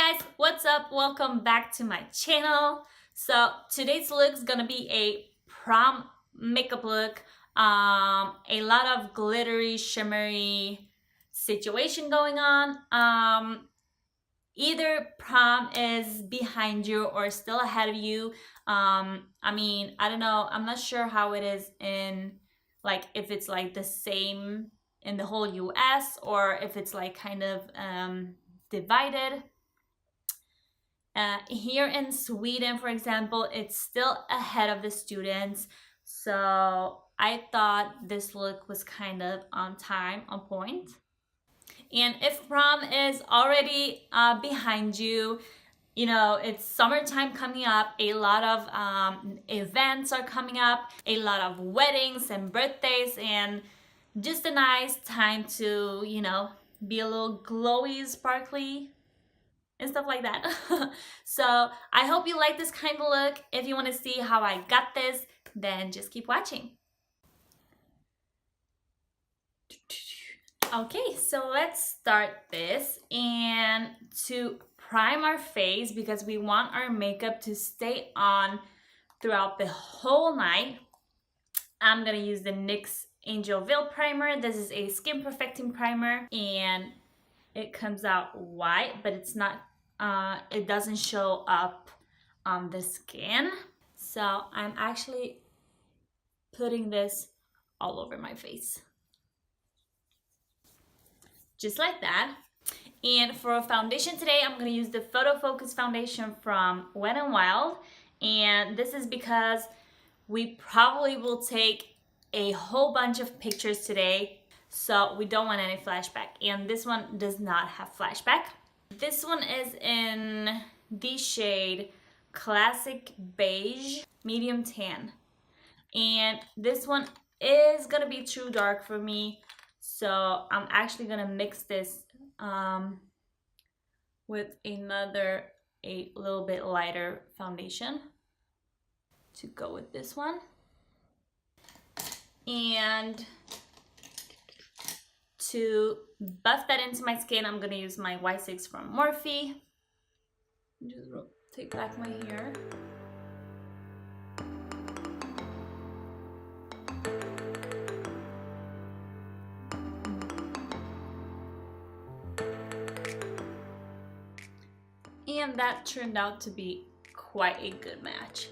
Guys, what's up? Welcome back to my channel. So today's look is gonna be a prom makeup look. A lot of glittery, shimmery situation going on. Either prom is behind you or still ahead of you. I don't know. I'm not sure how it is in, like, if it's like the same in the whole US or if it's like kind of divided. Here in Sweden, for example, it's still ahead of the students. So I thought this look was kind of on time, on point. And if prom is already behind you, you know, it's summertime coming up, a lot of events are coming up, a lot of weddings and birthdays, and just a nice time to, you know, be a little glowy, sparkly, and stuff like that. So I hope you like this kind of look. If you want to see how I got this, then just keep watching. Okay, so let's start this. And to prime our face, because we want our makeup to stay on throughout the whole night, I'm gonna use the NYX Angel Veil Primer. This is a skin perfecting primer, and it comes out white, but it's not, it doesn't show up on the skin. So I'm actually putting this all over my face. Just like that. And for a foundation today, I'm gonna use the Photo Focus foundation from Wet n Wild. And this is because we probably will take a whole bunch of pictures today, so we don't want any flashback. And this one does not have flashback. This one is in the shade Classic Beige Medium Tan. And this one is gonna be too dark for me, so I'm actually gonna mix this with a little bit lighter foundation to go with this one. And to buff that into my skin, I'm gonna use my Y6 from Morphe. Just take back my hair. And that turned out to be quite a good match.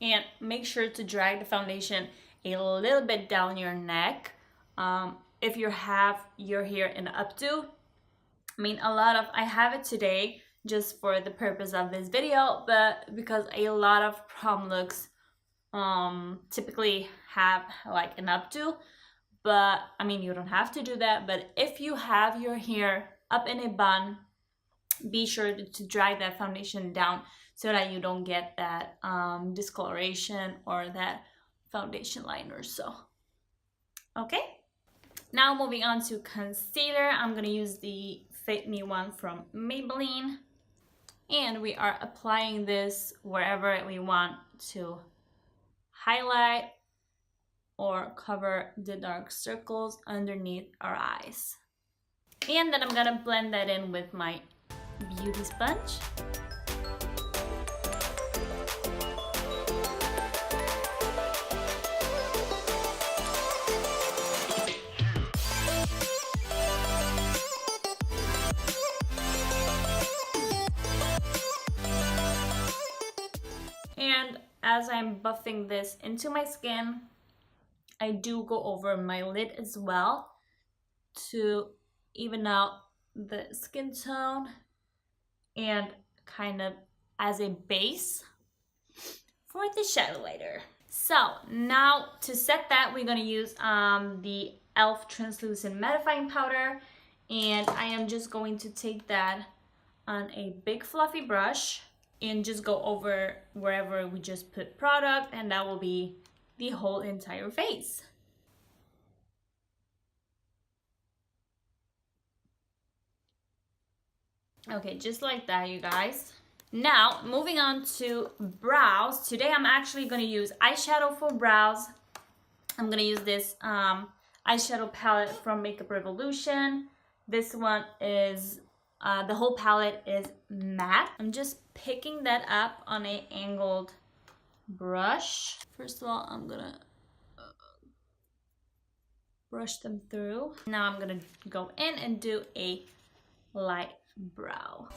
And make sure to drag the foundation a little bit down your neck. If you have your hair in an updo, I have it today just for the purpose of this video, but because a lot of prom looks typically have like an updo, but you don't have to do that. But if you have your hair up in a bun, be sure to drag that foundation down so that you don't get that discoloration or that foundation liner. So okay, now moving on to concealer, I'm gonna use the Fit Me one from Maybelline, and we are applying this wherever we want to highlight or cover the dark circles underneath our eyes. And then I'm gonna blend that in with my beauty sponge. And as I'm buffing this into my skin, I do go over my lid as well to even out the skin tone and kind of as a base for the shadow lighter. So now to set that, we're gonna use the e.l.f. translucent mattifying powder, and I am just going to take that on a big fluffy brush and just go over wherever we just put product, and that will be the whole entire face. Okay, just like that, you guys. Now, moving on to brows. Today I'm actually going to use eyeshadow for brows. I'm going to use this eyeshadow palette from Makeup Revolution. This one is, the whole palette is matte. I'm just picking that up on an angled brush. First of all, I'm going to brush them through. Now I'm going to go in and do a light brow.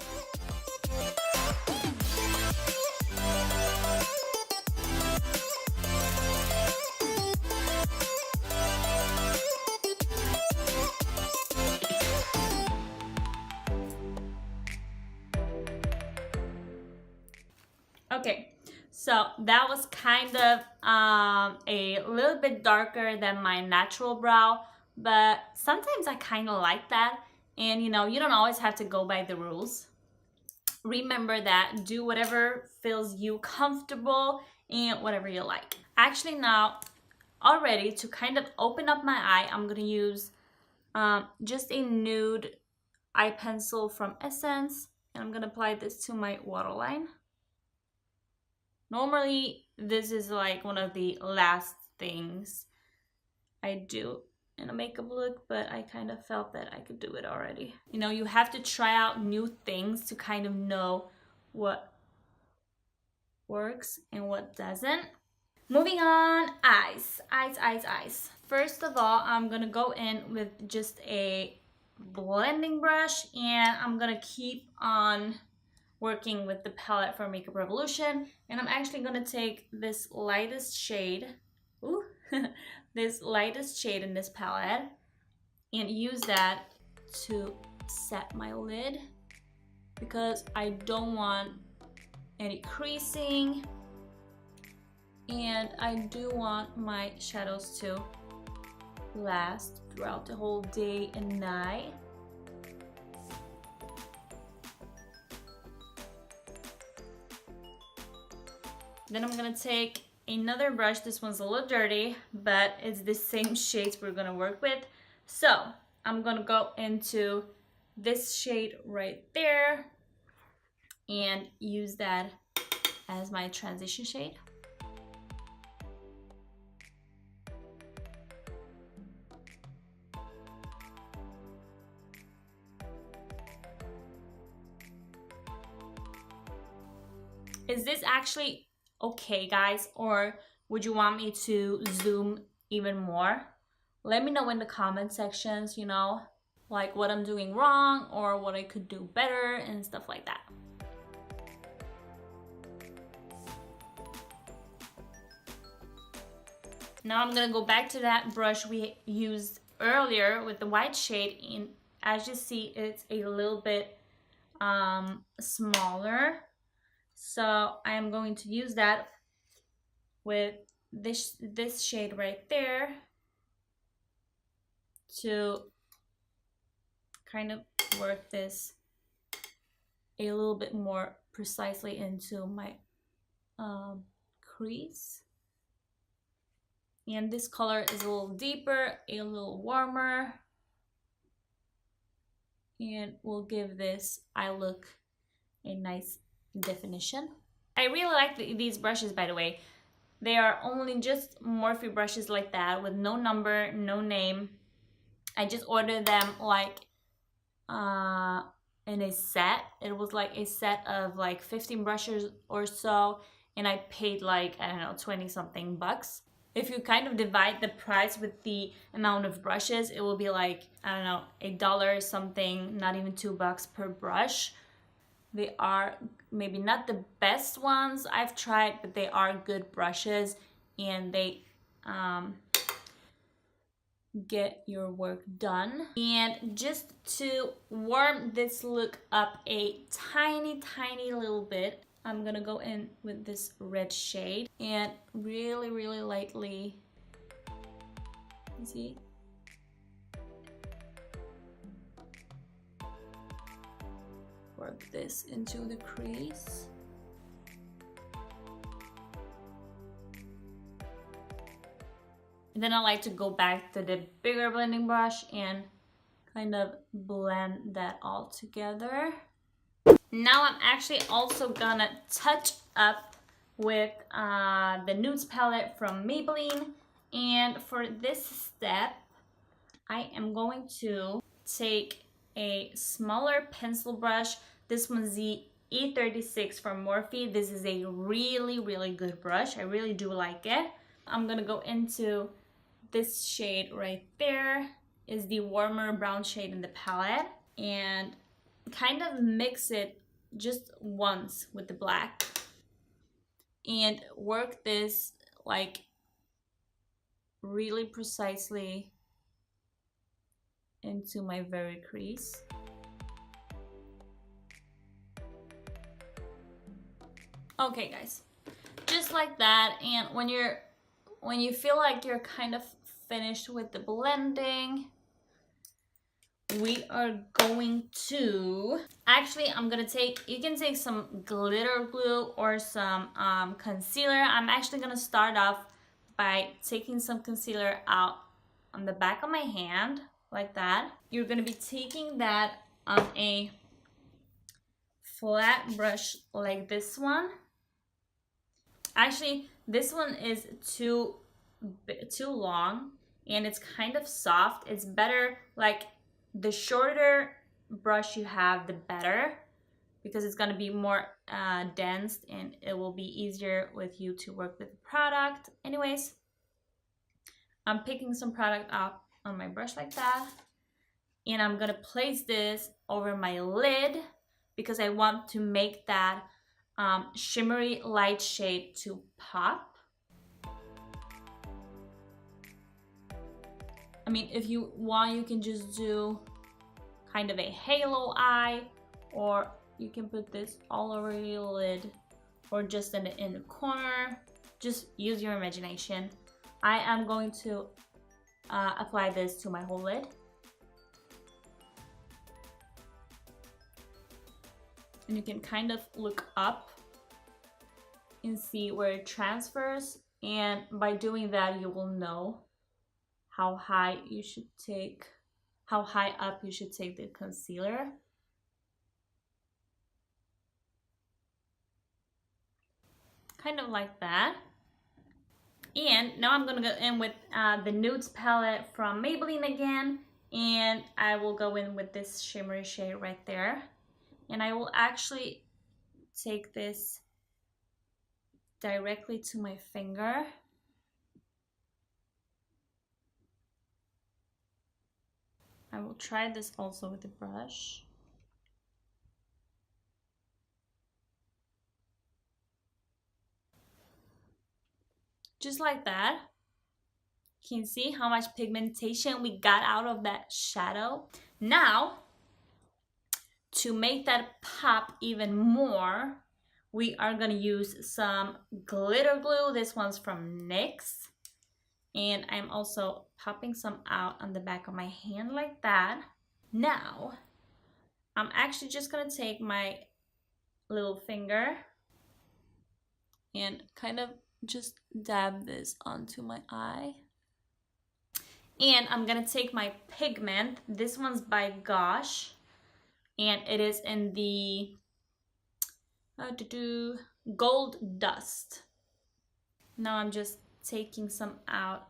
Okay, so that was kind of a little bit darker than my natural brow, but sometimes I kind of like that. And you know, you don't always have to go by the rules. Remember that, do whatever feels you comfortable and whatever you like. Actually, now already to kind of open up my eye, I'm gonna use just a nude eye pencil from Essence, and I'm gonna apply this to my waterline. Normally, this is like one of the last things I do in a makeup look, but I kind of felt that I could do it already. You know, you have to try out new things to kind of know what works and what doesn't. Moving on, eyes. First of all, I'm gonna go in with just a blending brush, and I'm gonna keep on working with the palette from Makeup Revolution, and I'm actually gonna take this lightest shade, this lightest shade in this palette, and use that to set my lid because I don't want any creasing, and I do want my shadows to last throughout the whole day and night. Then I'm gonna take another brush. This one's a little dirty, but it's the same shades we're gonna work with. So I'm gonna go into this shade right there and use that as my transition shade. Is this actually okay, guys, or would you want me to zoom even more? Let me know in the comment sections, you know, like what I'm doing wrong or what I could do better and stuff like that. Now I'm gonna go back to that brush we used earlier with the white shade, and as you see, it's a little bit smaller. So I am going to use that with this shade right there to kind of work this a little bit more precisely into my crease. And this color is a little deeper, a little warmer, and will give this eye look a nice definition. I really like these brushes, by the way. They are only just Morphe brushes like that with no number, no name. I just ordered them like in a set. It was like a set of like 15 brushes or so, and I paid like, I don't know, 20 something bucks. If you kind of divide the price with the amount of brushes, it will be like, I don't know, $1 something, not even $2 per brush. They are maybe not the best ones I've tried, but they are good brushes, and they get your work done. And just to warm this look up a tiny little bit, I'm gonna go in with this red shade and really lightly, you see, work this into the crease. And then I like to go back to the bigger blending brush and kind of blend that all together. Now I'm actually also gonna touch up with the Nudes palette from Maybelline. And for this step, I am going to take a smaller pencil brush. This one's the E36 from Morphe. This is a really, really good brush. I really do like it. I'm gonna go into this shade right there. Is the warmer brown shade in the palette, and kind of mix it just once with the black and work this like really precisely into my very crease. Okay guys, just like that. And when you feel like you're kind of finished with the blending, we are going to, actually I'm gonna take, you can take some glitter glue or some concealer. I'm actually gonna start off by taking some concealer out on the back of my hand like that. You're gonna be taking that on a flat brush like this one. Actually, this one is too long and it's kind of soft. It's better, like, the shorter brush you have, the better, because it's gonna be more dense and it will be easier with you to work with the product. Anyways, I'm picking some product up on my brush like that, and I'm gonna place this over my lid because I want to make that shimmery light shade to pop. I mean, if you want, you can just do kind of a halo eye, or you can put this all over your lid, or just in the corner. Just use your imagination. I am going to apply this to my whole lid. And you can kind of look up and see where it transfers, and by doing that you will know how high up you should take the concealer. Kind of like that. And now I'm gonna go in with the Nudes palette from Maybelline again, and I will go in with this shimmery shade right there. And I will actually take this directly to my finger. I will try this also with the brush. Just like that. You can see how much pigmentation we got out of that shadow. Now, to make that pop even more, we are gonna use some glitter glue. This one's from NYX. And I'm also popping some out on the back of my hand like that. Now, I'm actually just gonna take my little finger and kind of just dab this onto my eye. And I'm gonna take my Pigment. This one's by Gosh, and it is in the Gold Dust. Now I'm just taking some out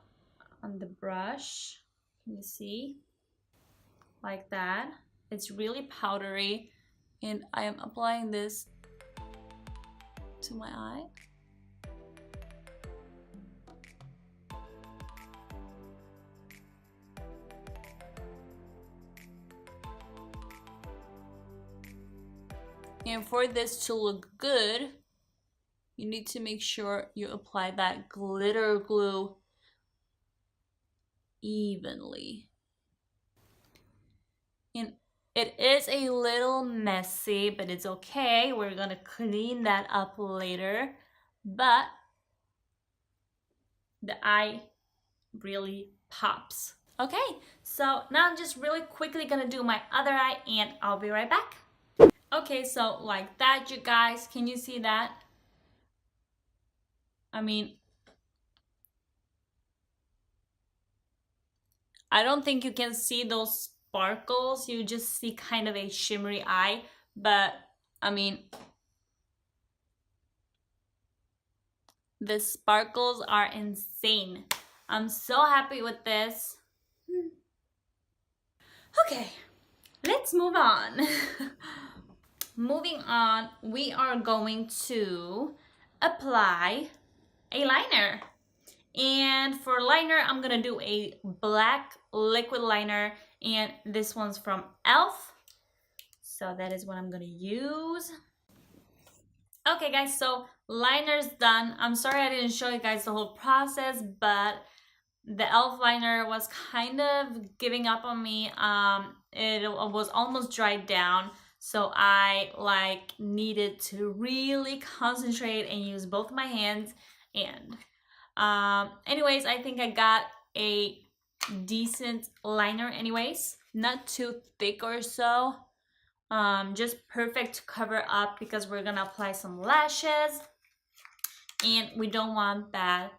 on the brush. Can you see? Like that. It's really powdery, and I am applying this to my eye. And for this to look good, you need to make sure you apply that glitter glue evenly. And it is a little messy, but it's okay. We're gonna clean that up later. But the eye really pops. Okay, so now I'm just really quickly gonna do my other eye, and I'll be right back. Okay, so like that, you guys, can you see that? I mean, I don't think you can see those sparkles. You just see kind of a shimmery eye, but I mean, the sparkles are insane. I'm so happy with this. Okay, let's move on. Moving on, we are going to apply a liner. And for liner, I'm gonna do a black liquid liner, and this one's from e.l.f. So that is what I'm gonna use. Okay guys, so liner's done. I'm sorry I didn't show you guys the whole process, but the e.l.f. liner was kind of giving up on me. It was almost dried down, so I needed to really concentrate and use both my hands. And anyways, I think I got a decent liner anyways, not too thick or so, just perfect to cover up because we're gonna apply some lashes and we don't want that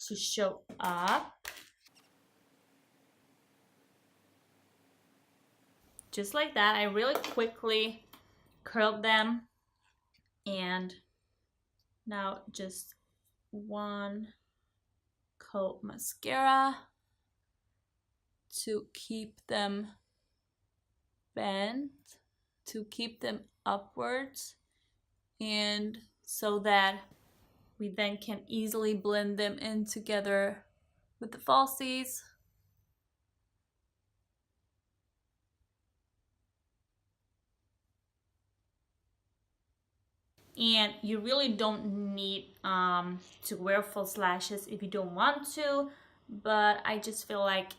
to show up. Just like that. I really quickly curled them, and now just one coat mascara to keep them bent, to keep them upwards, and so that we then can easily blend them in together with the falsies. And you really don't need to wear false lashes if you don't want to, but I just feel like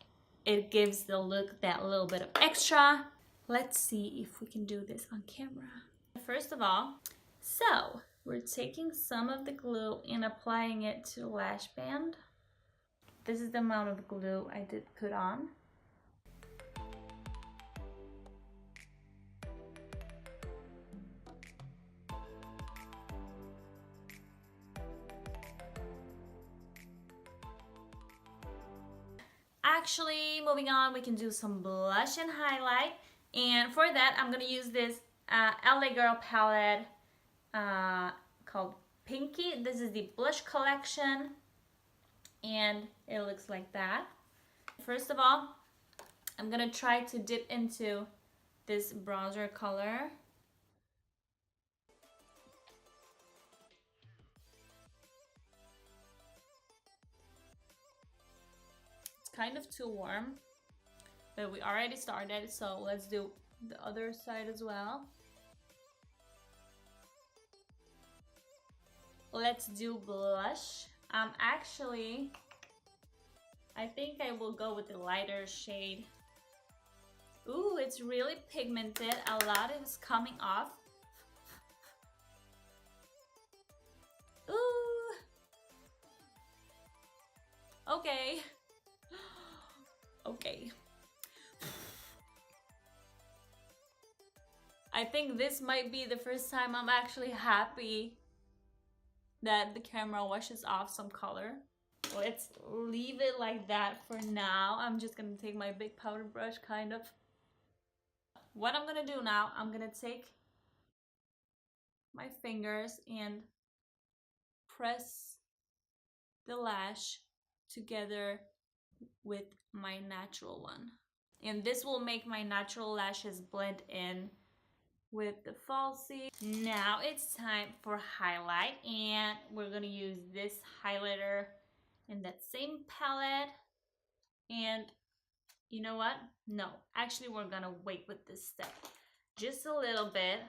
it gives the look that little bit of extra. Let's see if we can do this on camera. First of all, so we're taking some of the glue and applying it to the lash band. This is the amount of glue I did put on. Actually, moving on, we can do some blush and highlight. And for that, I'm gonna use this LA Girl palette called Pinky. This is the blush collection, and it looks like that. First of all, I'm gonna try to dip into this bronzer color. Kind of too warm, but we already started, so let's do the other side as well. Let's do blush. Actually, I think I will go with the lighter shade. Ooh, it's really pigmented. A lot is coming off. Ooh. Okay. Okay. I think this might be the first time I'm actually happy that the camera washes off some color. Let's leave it like that for now. I'm just gonna take my big powder brush, kind of. What I'm gonna do now, I'm gonna take my fingers and press the lash together with my natural one, and this will make my natural lashes blend in with the falsie. Now it's time for highlight, and we're gonna use this highlighter in that same palette. And you know what, no, actually we're gonna wait with this step just a little bit.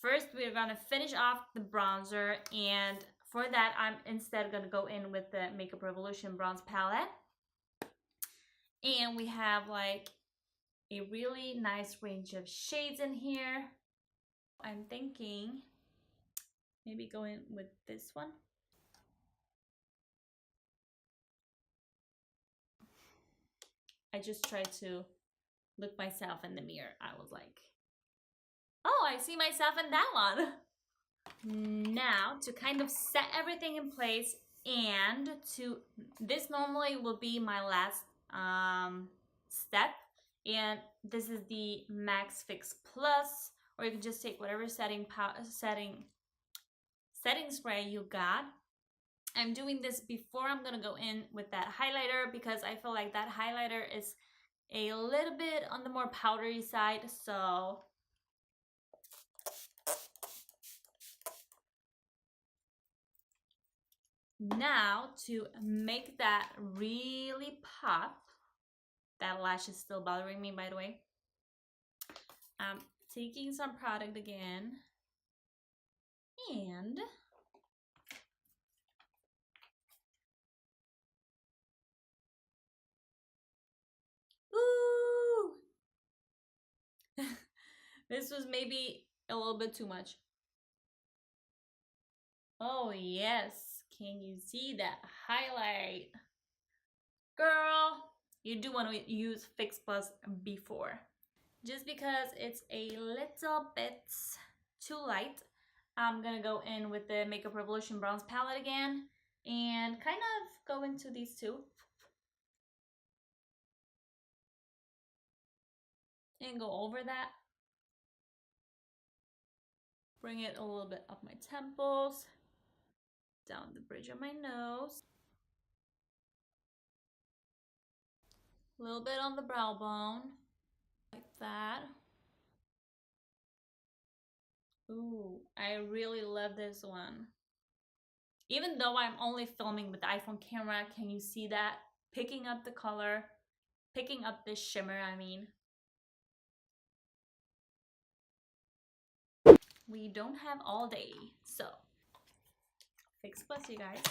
First, we're gonna finish off the bronzer, and for that I'm instead gonna go in with the Makeup Revolution bronze palette. And we have like a really nice range of shades in here. I'm thinking maybe go in with this one. I just tried to look myself in the mirror. I was like, oh, I see myself in that one. Now to kind of set everything in place, and to this normally will be my last step, and this is the Max Fix Plus or you can just take whatever setting spray you got. I'm doing this before I'm gonna go in with that highlighter because I feel like that highlighter is a little bit on the more powdery side. So now to make that really pop, that lash is still bothering me, by the way. I'm taking some product again and ooh, this was maybe a little bit too much. Oh yes, can you see that highlight? Girl, you do want to use Fix Plus before. Just because it's a little bit too light, I'm gonna go in with the Makeup Revolution Bronze Palette again and kind of go into these two. And go over that. Bring it a little bit up my temples, down the bridge of my nose, a little bit on the brow bone, like that. Ooh, I really love this one. Even though I'm only filming with the iPhone camera, can you see that? Picking up the color, picking up this shimmer, I mean. We don't have all day, so Fix Plus, you guys.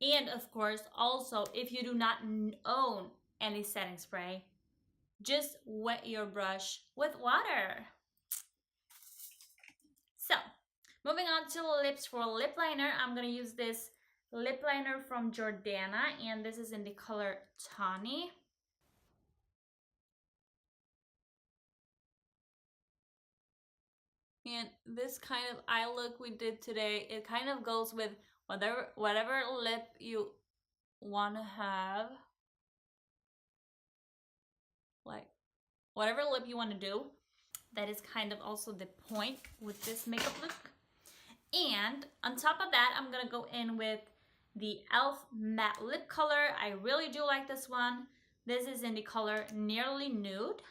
And of course, also, if you do not own any setting spray, just wet your brush with water. So, moving on to lips. For lip liner, I'm going to use this lip liner from Jordana, and this is in the color Tawny. And this kind of eye look we did today, it kind of goes with whatever lip you want to have. Like, whatever lip you want to do. That is kind of also the point with this makeup look. And on top of that, I'm gonna go in with the e.l.f. matte lip color. I really do like this one. This is in the color Nearly Nude.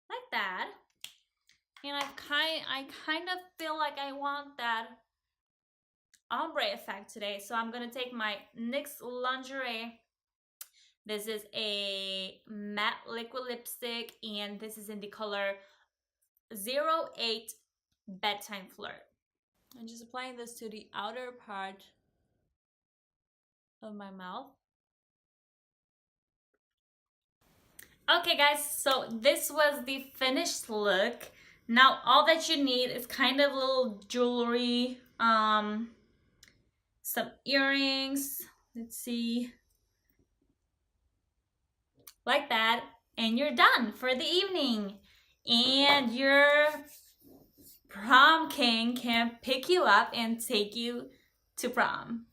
Like that. And I kind of feel like I want that ombre effect today. So I'm gonna take my NYX Lingerie. This is a matte liquid lipstick, and this is in the color 08 Bedtime Flirt. I'm just applying this to the outer part of my mouth. Okay guys, so this was the finished look. Now all that you need is kind of little jewelry, some earrings, let's see, like that, and you're done for the evening. And your prom king can pick you up and take you to prom.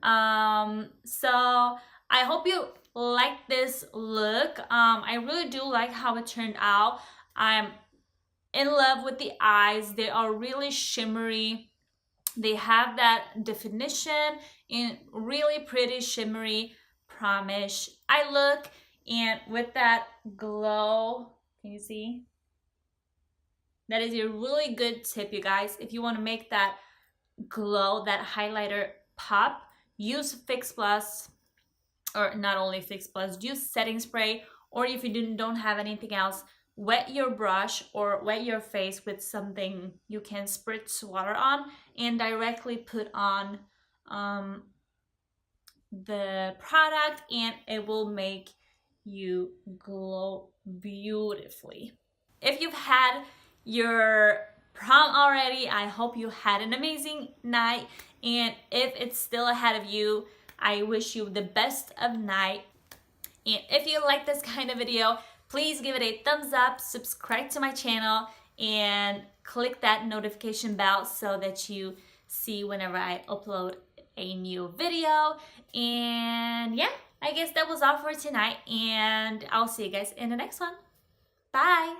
So I hope you like this look. I really do like how it turned out. I'm in love with the eyes. They are really shimmery. They have that definition in really pretty shimmery promish eye look, and with that glow, can you see? That is a really good tip, you guys. If you want to make that glow, that highlighter pop, use Fix Plus, or not only Fix Plus, use setting spray, or if you don't have anything else, wet your brush or wet your face with something you can spritz water on and directly put on the product, and it will make you glow beautifully. If you've had your prom already, I hope you had an amazing night, and if it's still ahead of you, I wish you the best of night. And if you like this kind of video, please give it a thumbs up, subscribe to my channel, and click that notification bell so that you see whenever I upload a new video. And yeah, I guess that was all for tonight, and I'll see you guys in the next one. Bye!